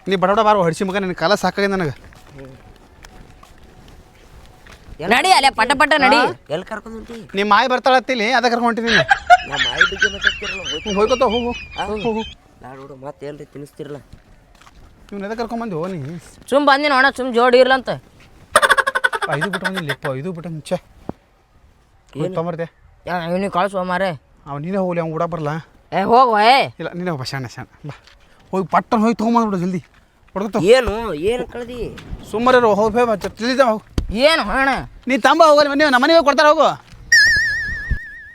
ನೀ ಬಡ ಬಾರೋ ಹಡಿಸಿ ಮಗ ನಿನ್ನ ಕಾಲ ಸಾಕಾಗಿದೆ ನನಗೆ. ನಡಿ ಅಲ್ಲೇ ಪಟ ಪಟ ನಡಿ. ಎಲ್ಲಿ ಕರ್ಕೊಂಡು ಹೊಂಟಿ? ನಿಮ್ಮ ಮಾಯಿ ಬರ್ತಾಳತ್ತಿಲ್ಲಿ ಅದ ಕರ್ಕೊಂಡು ಹೊಂಟಿನಿ. ನಮ್ಮ ಮಾಯಿ ಬಗ್ಗೆ ಮಾತಾಡ್ತಿರಲ್ಲ. ಹೋಗ್ಕೋತ ಹೋಗು ಹೋಗು. ನೋಡು ಮತ್ತೆ ಎಲ್ರಿ ತಿನ್ನಿಸ್ತಿರಲ್ಲ. ಇವ್ನ ಎದ ಕರ್ಕೊಂಬಂದು ನೀ ಸುಮ್ ಬಂದಿ ನೋಡ, ಸುಮ್ ಜೋಡಿ ಇರ್ಲಂತ. 5 ಬಿಟ್ಟು ಬಂದಿಲ್ಲ 5 ಬಿಟ್ಟು ಮುಂಚೆ ತೊಂಬರ್ದೆ. ಇವನಿಗೆ ಕಳ್ಸುವ ಮಾರೇ. ಅವ್ನು ನೀನೇ ಹೋಗ್ಲಿ, ಅವ್ನು ಕೂಡ ಬರಲ್ಲ. ಹೋಗುವ ಇಲ್ಲ ನೀನೇ ಹೋಗ ಶಾಣ ಬಾ. ಹೋಗಿ ಪಟ್ಟನ್ ಹೋಗಿ ತೊಗೊಂಬಂದ್ಬಿಡು ಜಲ್ದಿ ಹೊಡ್ಕೊತ. ಏನು ಕಳ್ದಿ? ಸುಮ್ಮನೆ ಹೋಗಿ ತಿಳಿದ ಹೋಗು. ಏನು ಅಣ್ಣ ನೀ ತಂಬ ಹೋಗಲ್ಲ, ನೀವು ನಮ್ಮ ಮನೆಗೆ ಕೊಡ್ತಾರ ಹೋಗು.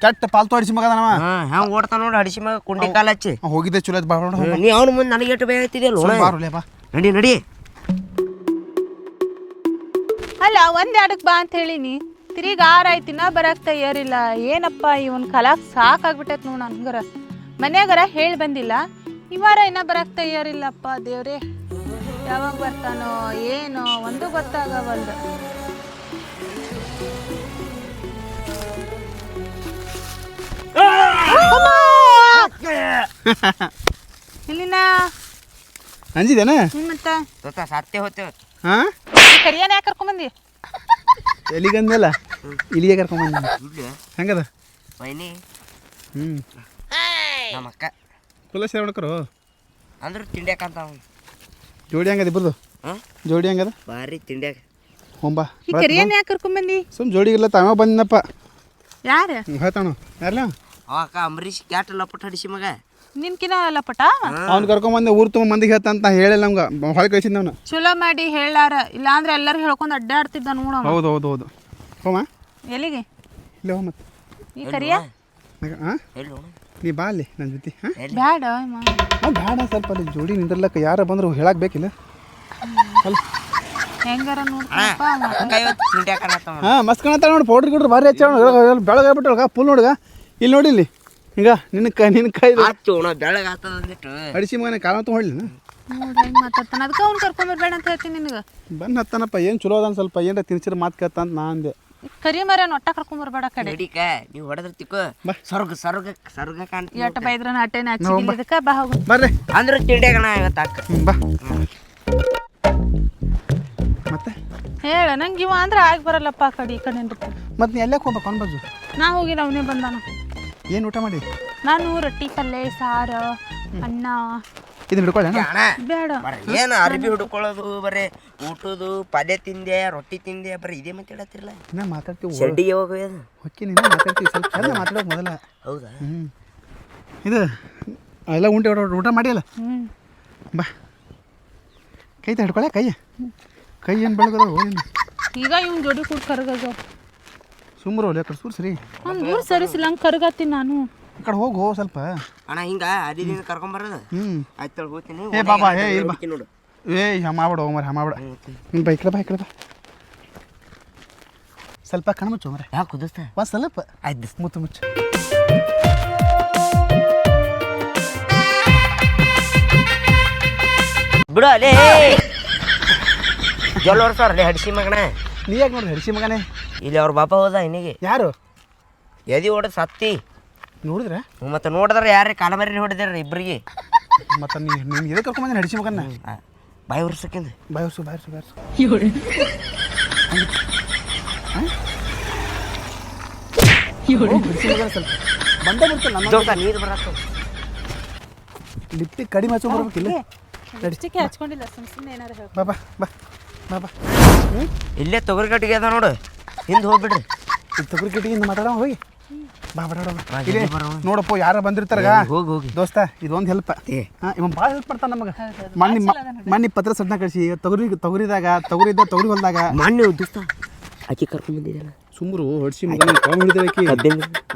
ಕೆಟ್ಟ ಪಾಲ್ತು ಹಡಿಸಿ ಮಗ ನಮ್ಮ ಹ್ಯಾಂಗ ಓಡ್ತಾ ನೋಡು ಹಡಿಸಿ ಮಗ ಕುಂಡಿ ಕಾಲ ಹಚ್ಚಿ ಹೋಗಿದ್ದೆ ಚಲೋ ಬಾ. ನೀ ಅವನ ಮುಂದೆ ನನಗೆ ಎಷ್ಟು ಭಯ ಆಗ್ತಿದೆಯಲ್ಲ. ಬಾ ನಡಿ ನಡಿ. ಅಲ್ಲ ಒಂದೆರಡಕ್ಕೆ ಬಾ ಅಂತ ಹೇಳಿನಿ, ತಿರುಗಿ 6 ಆಯ್ತು ಇನ್ನೂ ಬರಕ್ಕೆ ತಯಾರಿಲ್ಲ. ಏನಪ್ಪ ಇವನ್ ಕಲಾಕ್ ಸಾಕಾಗ್ಬಿಟ್ಟೈತೆ ನೋಡು. ಹಂಗಾರ ಮನ್ಯಾಗಾರ ಹೇಳಿ ಬಂದಿಲ್ಲ, ಇವಾರ ಇನ್ನೂ ಬರಕ್ಕೆ ತಯಾರಿಲ್ಲಪ್ಪ. ದೇವ್ರೇ ಯಾವಾಗ ಬರ್ತಾನೋ ಏನೋ ಒಂದು ಗೊತ್ತಾಗವಲ್ದು. ಇಲ್ಲಿನ ಅಂಜಿದೇನ ಮತ್ತೆ ಸತ್ಯ ಹೋಗ್ತೇವೆ. ಹಾ ಕರಿಯಾನ ಯಾಕೆ ಕರ್ಕೊಂಬಂದಿ? ಎಲ್ಲಿಗಂದಲ್ಲ ಇಲ್ಲಿಗೆ ಕರ್ಕೊಂಬಂದ. ಹೆಂಗದ ವೈನಿ? ನಮ್ಮ ಅಕ್ಕ ಫುಲ್ಲ ಸೇರ್ ಮಾಡ್ಕರು ಅಂದ್ರೆ ತಿಂಡ್ಯಾಕಂತ ಜೋಡಿ ಹಂಗದ ಇಬ್ಬರದು. ಜೋಡಿ ಹಂಗದ ಭಾರಿ ತಿಂಡ್ಯಾಕ. ಹೊಂಬಾ ಈ ಕರಿಯಾನ ಯಾಕೆ ಕರ್ಕೊಂಬಂದಿ? ಸುಮ್ ಜೋಡಿ ಇಲ್ಲ ತಾವ ಬಂದಪ್ಪ. ಯಾರು ಹೇಳ್ತಾನು ಯಾರಲ್ಲ ಅವ ಅಕ್ಕ ಅಂಬರೀಷ್ ಕ್ಯಾಟ್ ಲಪಟ್ ಹಡಿಸಿ ಮಗ. ನಿನ್ಕಿನ ಅಲ್ಲ ಪಟ. ಅವ್ನು ಕರ್ಕೊಂಬಂದೆ ಊರು ತುಂಬ ಮಂದಿಗೆ ಹೇಳ್ತಂತ ಹೇಳಿಲ್ಲ ನಮ್ಗೆ, ಹೊಳೆ ಕಳಿಸಿದ್ದ ಅವನು. ಚಲೋ ಮಾಡಿ ಹೇಳಾರ, ಇಲ್ಲಾಂದ್ರೆ ಎಲ್ಲರೂ ಹೇಳ್ಕೊಂಡು ಅಡ್ಡಾಡ್ತಿದ್ದ ನೋಡ. ಹೌದು ಹೌದು ಹೌದು. ಹೋಮ ಎಲ್ಲಿಗೆ? ಇಲ್ಲ ಹೋ ಮತ್ತೆ ಈ ಕರಿಯ ಹಾಂ ಎಲ್ಲಿ ನೀ ಬಾ ಅಲ್ಲಿ ನನ್ನ ಜೊತೆ. ಹಾಂ ಬ್ಯಾಡ ಬೇಡ, ಸ್ವಲ್ಪ ಅಲ್ಲಿ ಜೋಡಿ ನಿಂದ್ರಲಕ್ಕ ಯಾರು ಬಂದ್ರು ಹೇಳಕ್ ಬೇಕಿಲ್ಲ ಅಲ್ಲ. ಹೆಂಗಾರ ನೋಡ್ತಪ್ಪ. ಹಾಂ ಮಸ್ತ್ ಕಾಣತ್ತ ನೋಡಿ, ಪೌಡ್ರ್ ಗಿಡ್ರು ಭಾರಿ ಹಚ್ಚ ಬೆಳಗಾಗ್ಬಿಟ್ಟು ಫುಲ್ ನೋಡ್ಗ. ಇಲ್ಲಿ ನೋಡಿ ಇಲ್ಲಿ ಹಿಂಗ ನಿನ್ನ ಕೈ ಬೆಳಗ್ಗೆ ಆಗ್ತದ ಅಂದಿಟ್ಟು ಅಡಿಸಿ ಮಗನ ಕಾಲ ತೊಗೊಳ್ಳಿ. ನೋಡ್ರಿ ಹೆಂಗ್ ಮಾತಾಡ್ತಾನ. ಅದಕ್ಕೆ ಅವ್ನು ಕರ್ಕೊಂಬರ್ಬೇಡ ಅಂತ ಹೇಳ್ತೀನಿ ನಿನಗೆ. ಬಂದು ಹತ್ತಾನಪ್ಪ, ಏನು ಚಲೋ ಅದ ಸ್ವಲ್ಪ ಏನಾರ ತಿನ್ಸಿರ ಮಾತು ಕೇಳ್ತ ಅಂತ ನಾ ಅಂದೆ. ಕರಿ ಮರ ಒಟ್ಟ ಕರ್ಕೊಂಬರ್ಬೇಡ ಕಡೆ. ನಡಿಕ ನೀವು ಹೊಡೆದ್ರ ತಿಕ್ಕೋ ಸ್ವರ್ಗ ಸ್ವರ್ಗ ಸ್ವರ್ಗ ಕಾಣ್ತೀವಿ. ಎಟ್ಟ ಬೈದ್ರ ಅಟ್ಟೆ ನಾಚಿಕ ಬಾ ಹೋಗು. ಬರ್ರಿ ಅಂದ್ರೆ ತಿಂಡ್ಯಾಗಣ ಇವತ್ತು ಅಕ್ಕ. ಬಾ ಮತ್ತೆ ಹೇಳ ನಂಗೆ ಇವ ಅಂದ್ರೆ ಆಗಿ ಬರಲ್ಲಪ್ಪ. ಆ ಕಡೆ ಈ ಕಡೆ ಮತ್ತೆ ನೀ ಎಲ್ಲಕ್ಕೆ ಹೋಗ್ಬೇಕು ಅನ್ಬಾಜು? ನಾ ಹೋಗಿಲ್ಲ, ಅವನೇ ಬಂದಾನ. ಏನು ಊಟ ಮಾಡಿ? ನಾನು ರೊಟ್ಟಿ ಪಲ್ಯ ಸಾರು ಅನ್ನ. ಇದನ್ನ ಹಿಡ್ಕೊಳ್ಳಿ. ಬೇಡ ಏನು ಅರ್ಬಿ ಹುಡ್ಕೊಳ್ಳೋದು, ಬರೀ ಊಟದು ಪಲ್ಯ ತಿಂದೆ ರೊಟ್ಟಿ ತಿಂದೆ, ಬರೀ ಇದೇ ಮಾತಾಡತ್ತಿರಲ್ಲ. ನಾ ಮಾತಾಡ್ತೀವಿ ಶೆಡ್ಡಿಗೆ ಹೋಗೋದು ಹೊಕ್ಕಿ ನೀನು ಮಾತಾಡ್ತೀವಿ ಸ್ವಲ್ಪ ಚಂದ ಮಾತಾಡೋದು ಮೊದಲ. ಹೌದಾ? ಇದು ಎಲ್ಲ ಊಟ ಮಾಡಿಯಲ್ಲ. ಬಾ ಕೈ ಹಿಡ್ಕೊಳ್ಳೆ. ಕೈ ಏನು ಬೆಳಗದ ಈಗ ಇವ್ನ ಜೋಡಿ ಕೂಡ ಕರ್ಗಜ. ಸುಮ್ರು ಒಲೆ ಕಡೆ ಸೂರು ಸರಿ. ನಾನು ದೂರ ಸರಿಸಿಲ್ಲ, ಹಂಗೆ ಕರ್ಗತ್ತೀನಿ ನಾನು. ಈ ಕಡೆ ಹೋಗು ಸ್ವಲ್ಪ. ಅಣ್ಣ ಹಿಂಗ ಅದಿನ ಕರ್ಕೊಂಬರೋದು. ಆಯ್ತು ಹೋಗ್ತೀನಿ. ಏ ಬಾಬಾ ಏ ಇಲ್ಲ ಬಾ ನೋಡು. ಏ ಹಮಾಬಿಡ ಹೋಮರ್ ಹಮಾಬಿಡ. ಬಾ ಈ ಕಡೆ ಬಾ ಈ ಕಡೆ ಬಾ. ಸ್ವಲ್ಪ ಕಣ್ಣು ಮುಚ್ಚು ಮರ. ಯಾಕೆ ಕುದಿಸ್ತಾ? ಒಂದು ಸ್ವಲ್ಪ ಆಯ್ತು ಮುತ್ತು ಮುಚ್ಚು. ಬಿಡು ಅಲ್ಲೇ ಜೋಲ್ ಸರ್ ಅಲ್ಲೇ ಹಡಿಸಿ ಮಗನ. ನೀ ಯಾಕೆ ನೋಡಿ ಹಡಿಸಿ ಮಗನೇ? ಇಲ್ಲಿ ಅವ್ರ ಬಾಪ ಹೋದ ಇನ್ನಿಗೆ. ಯಾರು? ಎದಿ ಹೊಡೆದು ಸತ್ತಿ ನೋಡಿದ್ರೆ ಮತ್ತೆ ನೋಡಿದ್ರೆ ಯಾರೇ ಕಾಲ ಮರಿ ಹೊಡೆದಾರ ಇಬ್ಬರಿಗೆ. ಮತ್ತೆ ನೀನು ಎದಕ್ಕೆ ಕರ್ಕೊಂಬಂದಿನ ಹಡಿಸಿ ಮಗನ್ನ? ಬಾಯಿ ಉರ್ಸಕ್ಕಿಂದ ಬಾಯರ್ಸು ಬಾಯರ್ಸು ಬಾಯರ್ಸು. ಸ್ವಲ್ಪ ಬಂದ ಬಿಡ್ತಲ್ಲ ನೀರು ಬರತ್ತ. ಲಿಪ್ಟಿಕ್ ಕಡಿಮೆ ಹಚ್ಚೋ ಬರ್ಬೇಕಿಲ್ಲ. ಲಿಪ್ಸ್ಟಿಕ್ ಹಚ್ಕೊಂಡಿಲ್ಲ, ಸುಮ್ಮನೆ ಏನಾರು ಹೇಳಿ. ಬಾಬಾ ಬಾ ಬಾಬಾ. ಇಲ್ಲೇ ತೊಗರಿ ಕಟ್ಟಿಗೆ ಅದ ನೋಡು, ಹಿಂದೆ ಹೋಗ್ಬಿಡ್ರಿ. ತೊಗರಿ ಕಟ್ಟಿಗೆ ಮಾತಾಡೋ ಹೋಗಿ ಬಾ ಬಡ ನೋಡಪ್ಪ ಯಾರ ಬಂದಿರ್ತಾರ. ಹೋಗಿ ದೋಸ್ತ ಇದೊಂದು ಹೆಲ್ಪ್. ಇವ ಭಾಳ ಹೆಲ್ಪ್ ಮಾಡ್ತಾನ ನಮಗೆ. ಮಣ್ಣಿ ಪತ್ರ ಸಡ್ನ ಕಳಿಸಿ ತೊಗರಿದಾಗ ತೊಗರಿ ಹೊಲ್ದಾಗ ಮಣ್ಣು ದೋಸ್ತ ಆಕಿ ಕರ್ಕೊಂಡ್ ಬಂದಿದ್ದಲ್ಲ. ಸುಮ್ರು ಹೊಡ್ಸಿ ಮಗನ ಕಾವು ಹಿಡಿದಾಕಿ.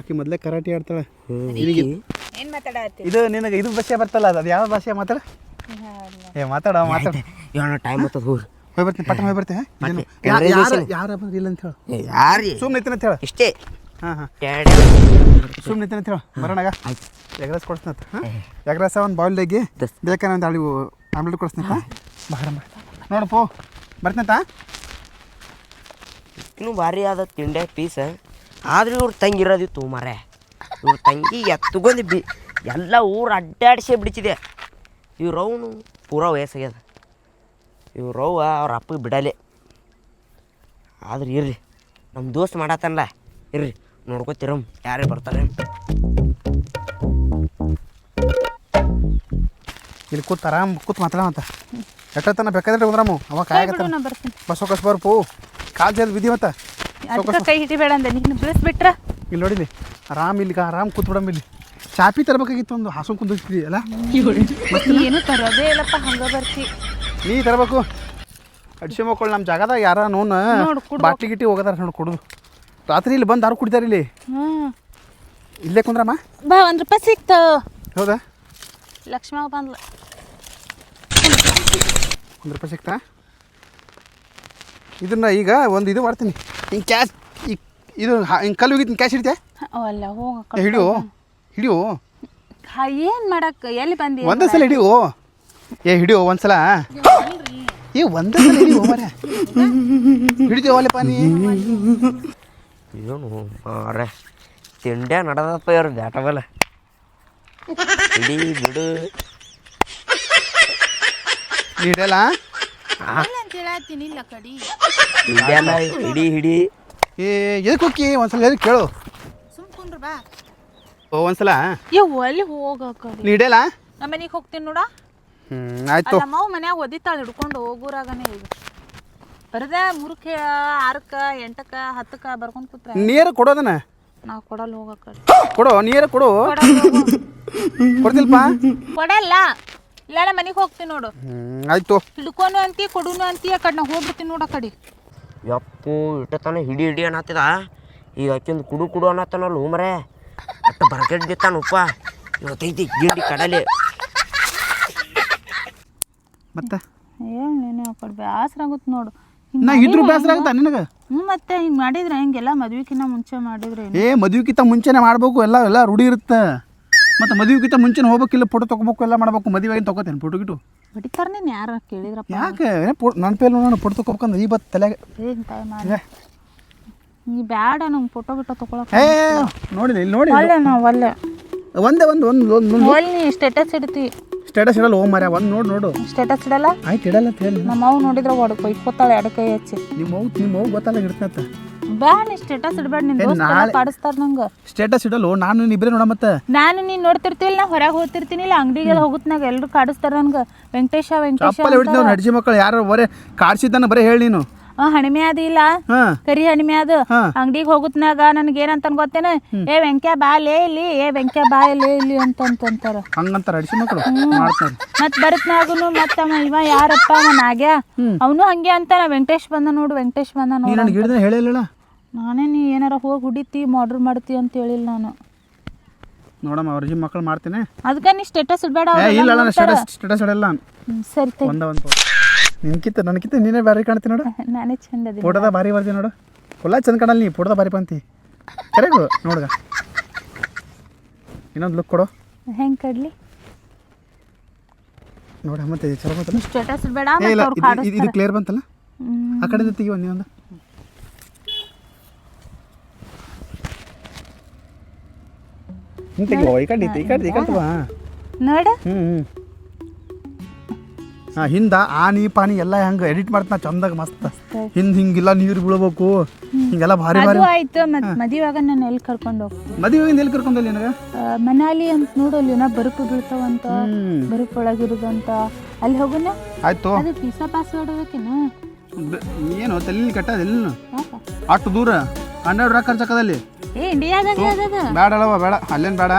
ಆಕಿ ಮೊದಲೇ ಕರಾಟೆ ಆಡ್ತಾಳೆ. ಏನು ಮಾತಾಡತ್ತಿ? ಇದು ನಿನಗೆ ಇದು ಭಾಷೆ ಬರ್ತಲ್ಲ, ಅದು ಯಾವ ಭಾಷೆ ಮಾತಾಡ? ಏ ಮಾತಾಡ ಟೈಮ್ ಆಗ್ತದ. ಹೋಗಿ ಬರ್ತೀನಿ ಪಟ್ಟ ಹೋಗಿ ಬರ್ತೀನಿ. ಯಾರ ಬಂದ್ರಿ ಇಲ್ಲ ಅಂತ ಹೇಳು. ಯಾರಿ ಸುಮ್ಮನೆ ಐತಿನ ಅಂತ ಹೇಳು. ಇಷ್ಟೇ. ಹಾಂ ಸುಮ್ಮನೆ ಐತಿನ ಅಂತ ಹೇಳು. ಬರೋಣಾಗ ಎಗ್ರೆಸ್ ಕೊಡ್ಸ್ನತ್ತ. ಎಗ್ರೆಸ್ ಒಂದು ಬಾಯ್ಲ್ದಾಗಿ ಬೇಕಾದ್ರೆ ಒಂದು ಆಮ್ಲೆಟ್ ಕೊಡ್ಸ್ನತ್ತ. ಬಾರ ನೋಡಪ್ಪೋ ಬರ್ತಂತ ಇನ್ನೂ ಭಾರಿ ಆದ ತಿಂಡೆ ಪೀಸ್ ಆದ್ರೆ ಇವ್ರ ತಂಗಿ ಇರೋದಿತ್ತು ಮರೆ ಇವ್ರ ತಂಗಿ ಎತ್ತಗೊಂಡು ಎಲ್ಲ ಊರು ಅಡ್ಡಾಡಿಸೇ ಬಿಡ್ತಿದೆ ಇವ್ರವನು ಪೂರಾ ವಯಸ್ಸಾಗ್ಯದ ಇವ್ರವ್ವ ಅವ್ರ ಅಪ್ಪಗೆ ಬಿಡಲೆ ಆದ್ರೆ ಇರ್ರಿ ನಮ್ಮ ದೋಸ್ತ್ ಮಾಡತ್ತಲ್ಲ ಇರ್ರಿ ನೋಡ್ಕೊತಿರಮ್ ಯಾರೇ ಬರ್ತಾರೆ ಇಲ್ಲಿ ಕೂತ್ ಆರಾಮ್ ಕೂತ್ ಮಾತಾಡಮಂತ ಎಷ್ಟೊತ್ತನ ಬೇಕಾದ್ರೆ ಹೋದ್ರಮ್ಮ ಅವ ಕಾಯಕತ್ತ ನಾ ಬರ್ತೀನಿ ಬಸ್ ಹೋಗಸ್ ಬರ್ಪು ಕಾಲ್ ಜಲ್ ಬಿದ್ದಿ ಮತ್ತ ಅದಕ್ಕೆ ಕೈ ಹಿಡಿಬೇಡ ಅಂದೆ ನೀನು ಬಿಡಿಸ್ಬಿಟ್ರ ಇಲ್ಲಿ ನೋಡಿಲಿ ಆರಾಮ್ ಇಲ್ಲಿಗ ಆರಾಮ್ ಕೂತ್ ಬಿಡಮ್ ಇಲ್ಲಿ ಚಾಪಿ ತರಬೇಕಾಗಿತ್ತು ಒಂದು ಹಾಸು ಕುಂದಿರ್ತೀವಿ ಅಲ್ಲ ಏನು ತರೋದೇ ಇಲ್ಲಪ್ಪ ಹಂಗ ಬರ್ತಿ ನೀ ತರಬೇಕು ಅಡಿಸಿ ಮಕ್ಕಳು ನಮ್ಮ ಜಾಗದಾಗ ಯಾರ ನೋನ್ ನೋಡು, ಬಾಟ್ಲಿ ಗಿಟ್ಟಿ ಹೋಗದಾರ ನೋಡಿ ಕುಡುದು ರಾತ್ರಿ ಇಲ್ಲಿ ಬಂದು ಯಾರು ಕುಡಿತಾರೆ ಇಲ್ಲಿ ಇಲ್ಲೇ ಕುಂದ್ರಮ್ಮ ಬಾ 1 ರೂಪಾಯಿ ಸಿಕ್ತು ಹೌದಾ ಲಕ್ಷ್ಮಮ್ಮ ಬಂದ್ಲ 1 ರೂಪಾಯಿ ಸಿಕ್ತಾ ಇದನ್ನ ಈಗ ಒಂದು ಇದು ಮಾಡ್ತೀನಿ ಹಿಂಗೆ ಕ್ಯಾಶ್ ಈಗ ಇದು ಹಿಂಗೆ ಕಲ್ಲು ಹೋಗಿತ್ತು ಕ್ಯಾಶ್ ಹಿಡಿತೆ ಅಲ್ಲ ಹೋಗ ಹಿಡಿಯೋ ಏನು ಮಾಡಕ್ ಎಲ್ಲಿ ಬಂದಿ ಒಂದೇ ಸಲ ಹಿಡಿಯೋ ಹಿಡಿಯೋ ಒಂದ್ಸಲ ಒಂದೇ ಸಲ ಹಿಡಿಯೋ ಮರ ಹಿಡಿದೇವಲ್ಲಪ್ಪ ನೀ ಏನು ಮಾರೆ ತಿಂಡೆ ನಡೆದಪ್ಪ ಇವ್ರು ಬ್ಯಾಟ ಮೇಲೆ ಹಿಡಿ ಬಿಡು ನೀ ಹಿಡಿಯಲ್ಲ ಹಿಡಿಯಲ್ಲ ಹಿಡಿ ಎದಕ್ಕೆ ಹೋಗಿ ಒಂದ್ಸಲ ಎದಕ್ಕೆ ಕೇಳು ಒಂದ್ಸಲ ಅಲ್ಲಿ ಹೋಗಕ್ಕ ನೀ ಹಿಡಿಯಲ್ಲ ನಮ್ಮ ಮನೆಗೆ ಹೋಗ್ತೀನಿ ನೋಡ ಆಯ್ತು ನಮ್ಮವ್ ಮನ್ಯಾಗ ಒದಿತಾಳೆ ಹಿಡ್ಕೊಂಡು ಹೋಗುರಾಗನೇ ಈಗ ಬರದೆ 3ಕ್ಕೆ 6ಕ್ಕೆ 8ಕ್ಕೆ 10ಕ್ಕೆ ಬರ್ಕೊಂಡು ಕೂತ್ರೆ ನೀರು ಕೊಡೋದನ ನಾವು ಕೊಡಲ್ಲ ಹೋಗಕ್ಕ ಕೊಡು ನೀರು ಕೊಡು ಕೊಡ್ತಿಲ್ಪ ಕೊಡಲ್ಲ ಇಲ್ಲ ನಮ್ಮ ಮನೆಗೆ ಹೋಗ್ತೀನಿ ನೋಡು ಆಯ್ತು ಹಿಡ್ಕೊನು ಅಂತಿ ಕೊಡುನು ಅಂತಿ ಆ ಕಡೆ ನಾ ಹೋಗ್ಬಿಡ್ತೀನಿ ನೋಡ ಕಡೆ ಯಪ್ಪು ಇಟ್ಟತಾನೆ ಹಿಡಿ ಅನ್ನತ್ತಿದ ಈಗ ಆಕಿಂದು ಕುಡು ಅನ್ನತ್ತಾನಲ್ಲ ಮರೆ ಅಟ್ಟ ಬರಕೆಡ್ದಿತ್ತಾನಪ್ಪ ಇವತ್ತೈತಿ ಗಿಂಡಿ ಕಡಲೆ ಮತ್ತೆ ಏನು ನೀನು ಆ ಕಡೆ ಬೇಸರ ಆಗುತ್ತೆ ನೋಡು ನಾ ಇದ್ರು ಬೇಸರ ಆಗುತ್ತಾ ನಿನಗೆ ಮತ್ತೆ ಹಿಂಗೆ ಮಾಡಿದ್ರೆ ಹಿಂಗೆಲ್ಲ ಮದ್ವಿಕಿನ್ನ ಮುಂಚೆ ಮಾಡಿದ್ರೆ ಮದುವೆಗಿಂತ ಮುಂಚೆನೇ ಮಾಡ್ಬೇಕು ಎಲ್ಲ ರೂಢಿ ಇರುತ್ತೆ ಮತ್ತೆ ಮದುವೆಗಿಂತ ಮುಂಚೆನೇ ಹೋಗ್ಬೇಕಿಲ್ಲ ಫೋಟೋ ತೊಗೋಬೇಕು ಎಲ್ಲ ಮಾಡ್ಬೇಕು ಮದುವೆಗೆ ತೊಗೋತೇನೆ ಫೋಟೋ ಗಿಟ್ಟು ಹೊಡಿತಾರ ನೀನು ಯಾರು ಕೇಳಿದ್ರಪ್ಪ ಯಾಕೆ ನನ್ನ ಪೇಲ್ ನಾನು ಫೋಟೋ ತೊಗೋಬೇಕಂದ್ರೆ ಈ ಬತ್ತು ತಲೆಗೆ ಏನು ತಾಯಿ ಮಾಡಿ ನೀ ಬ್ಯಾಡ ನಂಗೆ ಫೋಟೋ ಗಿಟ್ಟೋ ತೊಗೊಳಕ್ಕೆ ನೋಡಿಲ್ಲ ಇಲ್ಲಿ ನೋಡಿ ಒಳ್ಳೆ ನಾವು ಒಳ್ಳೆ ಒಂದೇ ಒಂದು ಒಳ್ಳೆ ನೀ ಸ್ಟೇಟಸ್ ಇಡ್ತಿ ಸ್ಟೇಟಸ್ ಇಡಲ್ಲ ಹೋಗ್ ಮಾರ್ಯ ಒಂದು ನೋಡು ಸ್ಟೇಟಸ್ ಇಡಲ್ಲ ಆಯ್ತು ಇಡಲ್ಲ ಅಂತ ಹೇಳಿ ನಮ್ಮ ಅವು ನೋಡಿದ್ರೆ ಹೊಡ್ಕೊ ಇಕ್ಕೋತಾಳೆ ಎರಡು ಕೈ ಹಚ್ಚಿ ನಿಮ್ಮ ಗೊತ್ತಲ್ಲ ಇಡ್ತಂತ ಬ್ಯಾ ನೀ ಸ್ಟೇಟಸ್ ಇಡಬೇಡ ನಿನ್ನ ದೋಸ್ತ ಕಾಡಿಸ್ತಾರ ನಂಗೆ ಸ್ಟೇಟಸ್ ಇಡಲ್ಲ ನಾನು ಇಬ್ಬರೇ ನೋಡ ಮತ್ತೆ ನಾನು ನೀನು ನೋಡ್ತಿರ್ತಿಲ್ಲ ನಾ ಹೊರಗೆ ಹೋಗ್ತಿರ್ತೀನಿ ಇಲ್ಲ ಅಂಗಡಿಗೆಲ್ಲ ಹೋಗುತ್ನಾಗ ಎಲ್ಲರೂ ಕಾಡಿಸ್ತಾರ ನನ್ಗೆ ವೆಂಕಟೇಶ ಚಪ್ಪಲಿ ಹೊಡಿತೀವಿ ಅವ್ನು ನಡ್ಜಿ ಮಕ್ಕಳು ಯಾರು ಬರೇ ಕಾಡ್ಸಿದ್ದಾನ ಬರೀ ಹೇಳಿ ನೀನು ಹಣಿಮೆ ಅದ ಇಲ್ಲ ಕರಿ ಹಣಿಮೆ ಅದ ಅಂಗಡಿಗೆ ಹೋಗುತ್ನಾಗ ನನ್ಗೆ ಏನಂತ ಗೊತ್ತೇನ ಏ ವೆಂಕ್ಯ ಬಾ ಲೇ ಇಲ್ಲಿ ಏ ವೆಂಕ್ಯ ಬಾ ಲೇ ಇಲ್ಲಿ ಅಂತಂತಾರ ಹಂಗಂತಾರ ಅಡಿಸಿ ಮಕ್ಕಳು ಮಾಡ್ತಾರೆ ಮತ್ ಬರತ್ನಾಗನು ಮತ್ತ ಇವ ಯಾರಪ್ಪ ನಾಗ್ಯ ಅವನು ಹಂಗೆ ಅಂತಾನ ವೆಂಕಟೇಶ್ ಬಂದ ನೋಡು ವೆಂಕಟೇಶ್ ಬಂದ ನೋಡು ನನಗೆ ಹಿಡಿದ್ರೆ ಹೇಳಿಲ್ಲ ನಾನೇ ನೀ ಏನಾರ ಹೋಗಿ ಹುಡಿತಿ ಆರ್ಡರ್ ಮಾಡ್ತಿ ಅಂತ ಹೇಳಿಲ್ಲ ನಾನು ನೋಡಮ್ಮ ಅವ್ರ ಜಿ ಮಕ್ಕಳು ಮಾಡ್ತೀನಿ ಅದಕ್ಕೆ ನೀ ಸ್ಟೇಟಸ್ ಇಡಬೇಡ ಇಲ್ಲ ಸ್ಟೇಟಸ್ ಇಡಲ್ಲ ಸರಿ ಒಂದು ನನಗಿಂತ ನೀನೇ ಬಾರಿ ಕಾಣ್ತೀನಿ ನೋಡು ನಾನೇ ಚಂದ ಅದಿ ಫೋಟೋದ ಬಾರಿ ಬರ್ತೀನಿ ನೋಡು ಫುಲ್ಲ ಚಂದ ಕಾಣಲ್ಲ ನೀ ಫೋಟೋದ ಬಾರಿ ಬಂತಿ ಕರೆಗು ನೋಡ್ಗ ಇನ್ನೊಂದು ಲುಕ್ ಕೊಡು ಹೆಂಗೆ ಕಡ್ಲಿ ನೋಡ ಮತ್ತೆ ಚಲೋ ಬಂತಲ್ಲ ಸ್ಟೇಟಸ್ ಇಡಬೇಡ ಇಲ್ಲ ಇದು ಕ್ಲಿಯರ್ ಬಂತಲ್ಲ ಆ ಕಡೆಯಿಂದ ತೆಗಿವ ನೀವೊಂದು ಹಿಂಗೆ ತೆಗಿವ ಈ ಕಡೆ ನೋಡ ಹಿಂದ ಆನಿ ಪಾನಿ ಎಲ್ಲ ಹೆಂಗೆ ಎಡಿಟ್ ಮಾಡ್ತಾನ ಚಂದಾಗ ಮಸ್ತ್ ಹಿಂಗಿಲ್ಲ ನೀರು ಬೀಳ್ಬೇಕು ಹಿಂಗೆಲ್ಲ ಭಾರಿ ಭಾರಿ ಆಯ್ತು ಮತ್ತೆ ಮದುವೆಯಾಗ ನಾನು ಎಲ್ಲಿ ಕರ್ಕೊಂಡು ಹೋಗ್ತೀನಿ ಮದುವೆಗಿಂದ ಎಲ್ಲಿ ಕರ್ಕೊಂಡಲ್ಲಿ ನಿನಗೆ ಮನಾಲಿ ಅಂತ ನೋಡಲ್ಲಿ ನಾ ಬರುಪು ಬೀಳ್ತಾವಂತ ಬರುಪು ಒಳಗಿರೋದಂತ ಅಲ್ಲಿ ಹೋಗೋಣ ಆಯ್ತು ಅದು ವೀಸಾ ಪಾಸ್ವರ್ಡ್ ಹೋಗಕ್ಕೇನು ಏನು ತಲೆ ಕಟ್ಟದಿಲ್ಲ ಅಷ್ಟು ದೂರ 12 ರೊಕ್ಕ ಖರ್ಚಾಕದಲ್ಲಿ ಇಂಡಿಯಾದಾಗ ಅದ ಬೇಡ ಅಳವ ಬೇಡ ಅಲ್ಲೇನು ಬೇಡ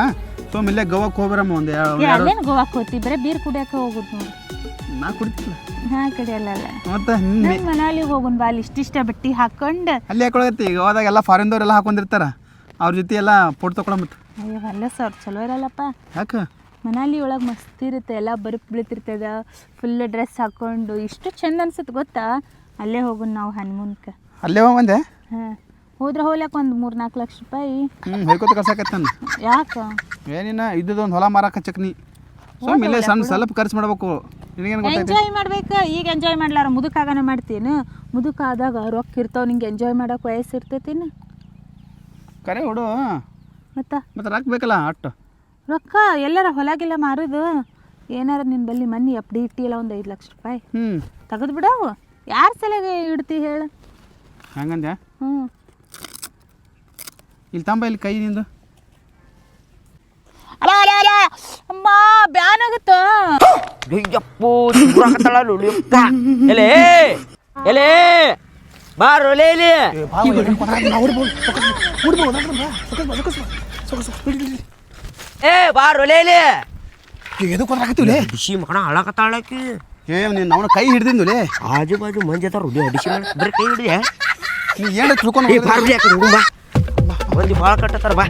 ಸೋಮ್ ಇಲ್ಲೇ ಗೋವಾಕ್ಕೆ ಹೋಗ್ಬರಮ್ಮ ಒಂದು ಅಲ್ಲೇನು ಗೋವಾಕ್ಕೆ ಹೋಗ್ತಿ ಬರೀ ಬೀರ್ ಕುಡಿಯಕ್ಕೆ ಹೋಗುದು ನೋಡಿ ನಾ ಕುಡಿತಿಲ್ಲ ಹಾ ಕಡಿಯಲ್ಲ ಮತ್ತೆ ಮನಾಲಿ ಹೋಗೋಣ ಬಾ ಅಲ್ಲಿ ಇಷ್ಟಿಷ್ಟ ಬಟ್ಟೆ ಹಾಕೊಂಡು ಅಲ್ಲಿ ಹಾಕೊಳಗತ್ತಿ ಈಗ ಹೋದಾಗ ಎಲ್ಲ ಫಾರಿನ್ದವ್ರೆಲ್ಲ ಹಾಕೊಂಡಿರ್ತಾರ ಅವ್ರ ಜೊತೆ ಎಲ್ಲ ಫೋಟೋ ತಗೊಳ ಮತ್ತೆ ಅಯ್ಯೋ ಅಲ್ಲ ಸರ್ ಚಲೋ ಇರಲ್ಲಪ್ಪ ಯಾಕೆ ಮನಾಲಿ ಒಳಗೆ ಮಸ್ತ್ ಇರುತ್ತೆ ಎಲ್ಲ ಬರುಪ್ ಬೀಳ್ತಿರ್ತದ ಫುಲ್ ಡ್ರೆಸ್ ಹಾಕೊಂಡು ಇಷ್ಟು ಚಂದ ಅನ್ಸುತ್ತೆ ಗೊತ್ತಾ ಅಲ್ಲೇ ಹೋಗೋಣ ನಾವು ಹನುಮೂನ್ಕ ಅಲ್ಲೇ ಹೋಗಂದೆ ಹಾಂ ಹೋದ್ರೆ ಹೋಗ್ಲಕ್ಕ ಒಂದು 3-4 ಲಕ್ಷ ರೂಪಾಯಿ ಹೇಳ್ಕೊತ ಕಳ್ಸಾಕತ್ತ ನಾನು ಯಾಕೆ ಏನಿನ ಇದ್ದದೊಂದು ಹೊಲ ಮಾರಕ್ಕೆ ಚಕ್ನಿ ಸೋಮ್ ಇಲ್ಲೇ ಸಣ್ಣ ಸ್ವಲ್ಪ ಖರ್ಚು ಮಾಡ್ಬೇಕು ನಿನಗೇನು ಗೊತ್ತೈತಿ ಎಂಜಾಯ್ ಮಾಡ್ಬೇಕು. ಈಗ ಎಂಜಾಯ್ ಮಾಡ್ಲಾರ ಮುದುಕಾಗನ ಮಾಡ್ತೀನಿ. ಮುದುಕ ಆದಾಗ ರೊಕ್ಕ ಇರ್ತಾವ, ನಿಂಗೆ ಎಂಜಾಯ್ ಮಾಡಕ್ಕೆ ವಯಸ್ಸು ಇರ್ತೈತಿನ ಕರೆ ಹುಡು. ಮತ್ತು ರೊಕ್ಕ ಬೇಕಲ್ಲ ಅಟ್ಟು. ರೊಕ್ಕ ಎಲ್ಲಾರ ಹೊಲಗಿಲ್ಲ ಮಾರೋದು ಏನಾರ ನಿನ್ನ ಬಲ್ಲಿ ಮನಿ ಅಪ್ಡಿ ಇಟ್ಟಿಲ್ಲ ಒಂದು 5 ಲಕ್ಷ ರೂಪಾಯಿ ತೆಗೆದು ಬಿಡವು. ಯಾರ ಸಲಗೆ ಇಡ್ತಿ ಹೇಳು? ಹಂಗಂದ್ಯಾ? ಇಲ್ಲಿ ತಂಬ ಇಲ್ಲಿ ಕೈ ನಿಂದು. ಅಮ್ಮ ಬ್ಯಾನಾಗುತ್ತ. ಅಯ್ಯಪ್ಪೋ ಚೂರಾಕತ್ತಳ ನೋಡಿಯಪ್ಪ. ಎಲೆ ಎಲೆ ಬಾರೋ ಲೇ ಇಲ್ಲಿ. ಏ ಬಾರೋ ಲೇ ಇಲ್ಲಿ. ಎದಕ್ಕೆ ಕೊಡಾಕತ್ತೀವಲೇ? ಅಡಿಸಿ ಮಗಣ ಹಾಳಾಕತ್ತಾಳಕಿ. ನೀನು ಅವನ ಕೈ ಹಿಡ್ದಿಂದುಲೇ. ಆಜು ಬಾಜು ಮಂಜಿ ಅದಾರ ಅಡಿಸಿ ಮಾಡಿ ಬರೀ ಕೈ ಹಿಡಿದೆ. ನೀ ಏನು ತಿಳ್ಕೊಂಡು ಬಾರ್ಲಿ ಯಾಕೆ ಬಾ ಮಂದಿ ಭಾಳ ಕಟ್ಟತ್ತಾರ ಬಾ.